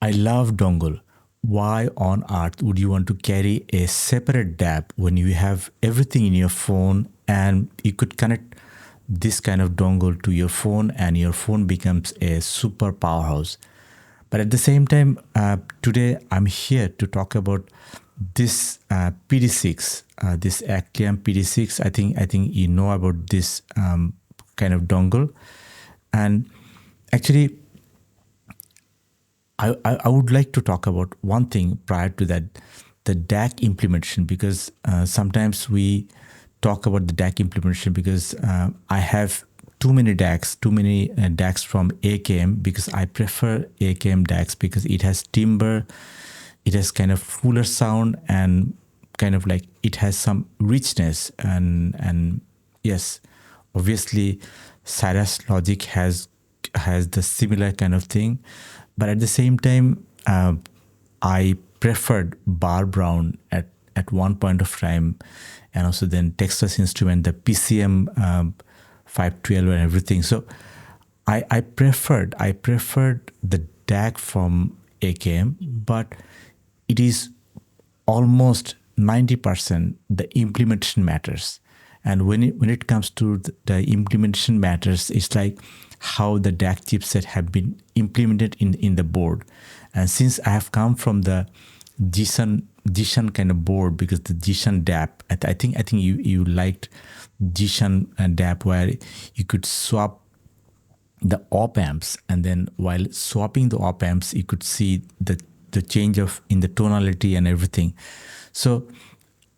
I love dongle. Why on earth would you want to carry a separate DAP when you have everything in your phone and you could connect this kind of dongle to your phone and your phone becomes a super powerhouse? But at the same time, today I'm here to talk about this PD6, this Akliam PD6. I think you know about this kind of dongle, and actually, I would like to talk about one thing prior to that, the DAC implementation, because sometimes we talk about the DAC implementation because I have too many DACs from AKM, because I prefer AKM DACs because it has timbre, it has kind of fuller sound, and kind of like it has some richness, and yes, obviously Cyrus Logic has the similar kind of thing, but at the same time I preferred Bar Brown at one point of time, and also then Texas Instrument, the PCM 512 and everything. So I preferred the DAC from AKM, but it is almost 90% the implementation matters. And when it comes to the implementation matters, it's like how the DAC chipset have been implemented in the board. And since I have come from the Jishan kind of board, because the Jishan DAP, I think you liked Jishan DAP, where you could swap the op amps, and then while swapping the op amps, you could see the change of in the tonality and everything. So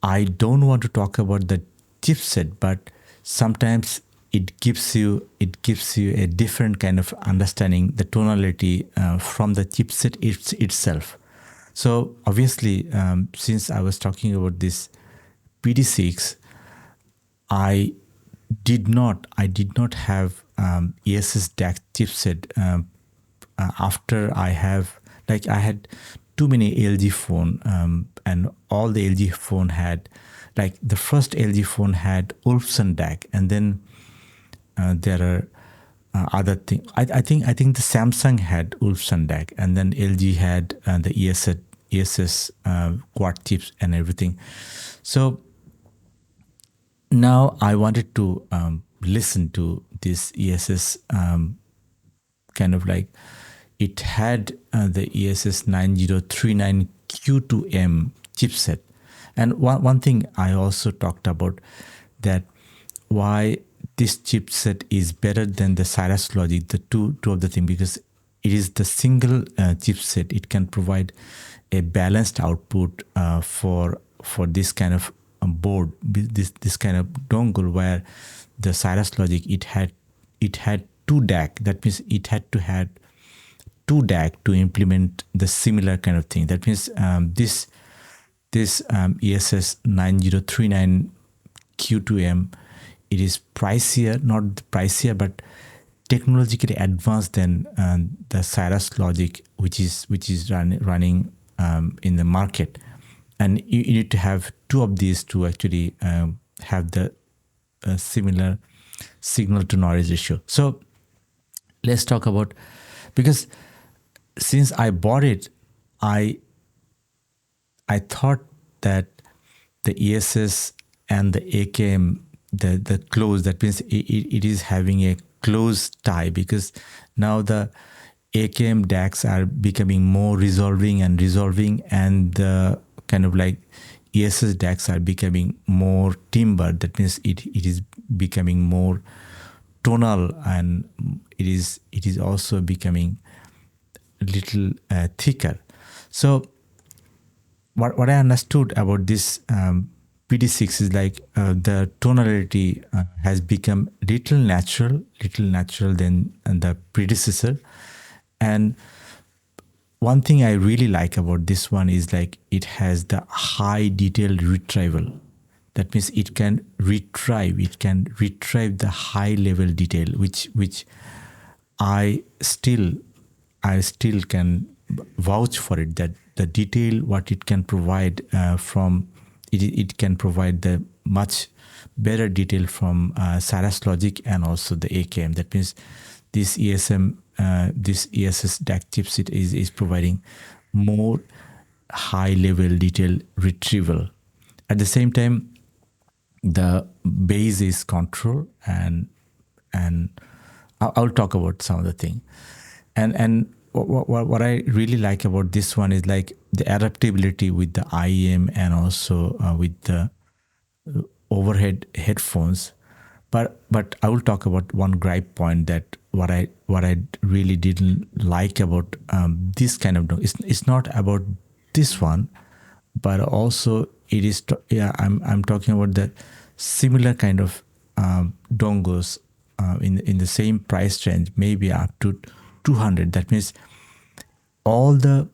I don't want to talk about the chipset, but sometimes it gives you a different kind of understanding the tonality from the chipset itself. So obviously, since I was talking about this PD6, I did not have ESS DAC chipset after I had too many LG phone, and all the LG phone had, like the first LG phone had Wolfson DAC, and then there are other things. I think the Samsung had Wolfson DAC, and then LG had the ESS quad chips and everything. So now I wanted to listen to this ESS kind of like, it had the ESS 9039Q2M chipset. And one thing I also talked about, that why this chipset is better than the Cyrus Logic, the two of the thing, because it is the single chipset. It can provide a balanced output for this kind of board, this kind of dongle, where the Cyrus Logic, it had two DAC. That means it had to have two DAC to implement the similar kind of thing. That means this ESS 9039Q2M, it is pricier, not pricier, but technologically advanced than the Cyrus Logic, which is running in the market. And you need to have two of these to actually have the similar signal to noise ratio. So let's talk about, because since I bought it, I thought that the ESS and the AKM, the close, that means it is having a close tie, because now the AKM DACs are becoming more resolving, and the kind of like ESS DACs are becoming more timbre. That means it is becoming more tonal, and it is also becoming a little thicker. So what I understood about this PD6 is like the tonality has become little natural than the predecessor. And one thing I really like about this one is like it has the high detail retrieval. That means it can retrieve the high level detail, which I still can vouch for it, that the detail what it can provide from it can provide the much better detail from Cyrus Logic and also the AKM. That means this this ESS DAC chipset is providing more high level detail retrieval. At the same time, the bass is control, and I'll talk about some of the thing. And what I really like about this one is like the adaptability with the IEM and also with the overhead headphones. But I will talk about one gripe point, that what I really didn't like about this kind of it's not about this one, but also it is I'm talking about the similar kind of dongles in the same price range, maybe up to 200. That means all the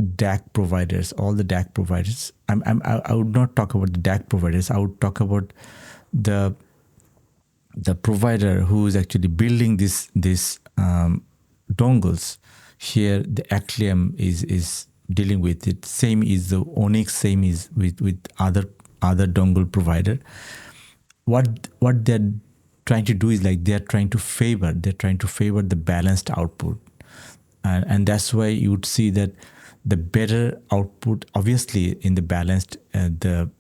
DAC providers, I would not talk about the DAC providers. I would talk about the provider who is actually building this dongles. Here the Akliam is dealing with it. Same is the Onyx. Same is with other dongle provider. What they're trying to do is like they're trying to favor the balanced output, and that's why you would see that the better output, obviously in the balanced, the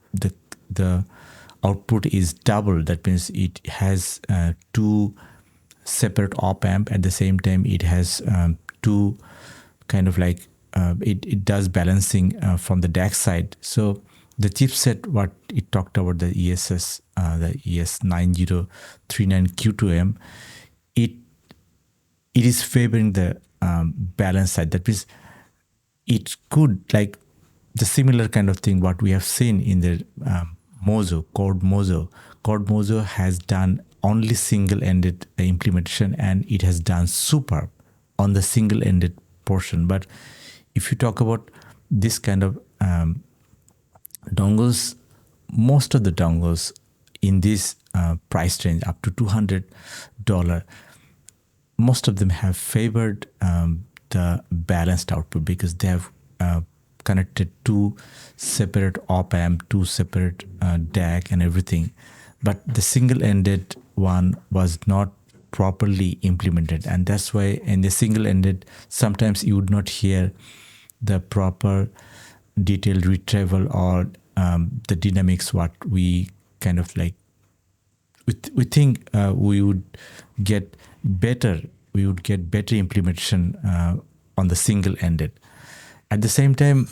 output is double. That means it has two separate op amp. At the same time, it has two kind of like it does balancing from the DAC side. So the chipset, what it talked about, the ESS, the ES9039Q2M, it is favoring the balance side. That means it could like the similar kind of thing what we have seen in the Chord Mozo has done only single-ended implementation, and it has done superb on the single-ended portion. But if you talk about this kind of dongles, most of the dongles in this price range up to $200, most of them have favored the balanced output, because they have connected two separate op amp, two separate DAC and everything. But the single-ended one was not properly implemented, and that's why in the single-ended sometimes you would not hear the proper detailed retrieval or the dynamics what we kind of like we think we would get better implementation on the single-ended. At the same time,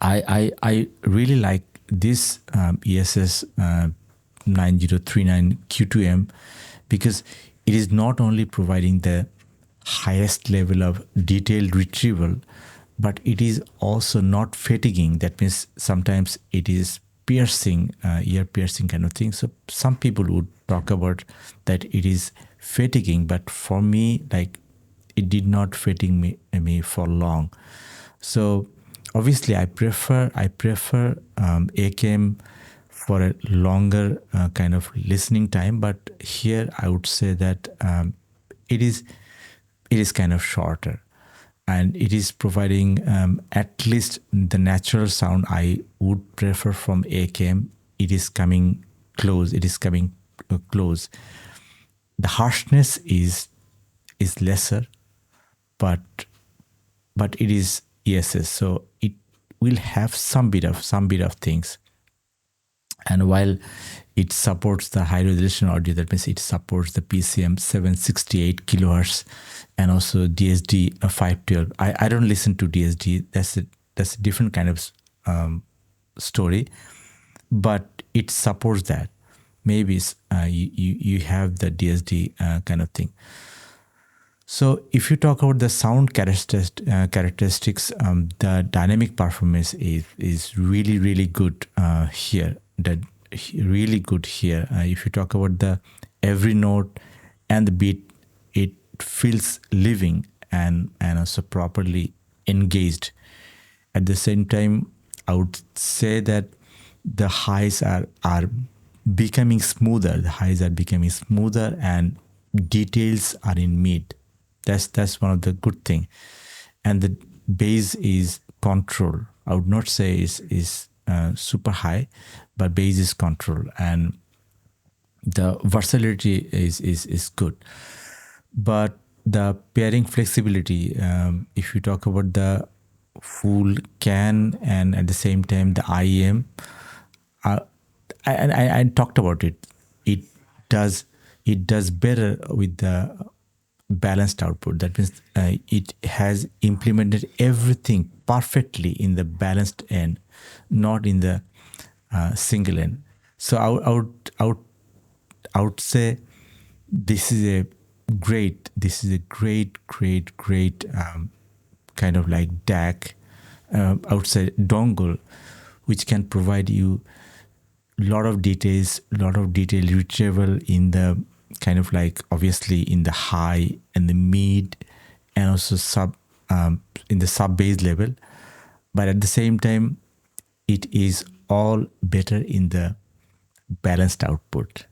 I really like this ESS 9039Q2M, because it is not only providing the highest level of detailed retrieval, but it is also not fatiguing. That means sometimes it is piercing, ear piercing kind of thing. So some people would talk about that it is fatiguing, but for me, like it did not fatigue me for long. So obviously I prefer AKM for a longer kind of listening time, but here I would say that it is kind of shorter, and it is providing at least the natural sound I would prefer from AKM. It is coming close. The harshness is lesser, but it is ESS, so it will have some bit of things. And while it supports the high resolution audio, that means it supports the PCM768kHz and also DSD512. I don't listen to DSD. That's a different kind of story, but it supports that. Maybe you have the DSD kind of thing. So if you talk about the sound characteristics, the dynamic performance is really, really good here. Really good here. If you talk about the every note and the beat, it feels living and also properly engaged. At the same time, I would say that the highs are becoming smoother. The highs are becoming smoother, and details are in mid. That's one of the good thing. And the bass is control. I would not say is super high, but bass is control, and the versatility is good. But the pairing flexibility, if you talk about the full CAN and at the same time the IEM, uh, I talked about it. It does better with the balanced output. That means it has implemented everything perfectly in the balanced end, not in the single end. So I would say this is a great kind of like DAC, I would say dongle, which can provide you lot of detail retrieval in the kind of like obviously in the high and the mid and also in the sub bass level, but at the same time it is all better in the balanced output.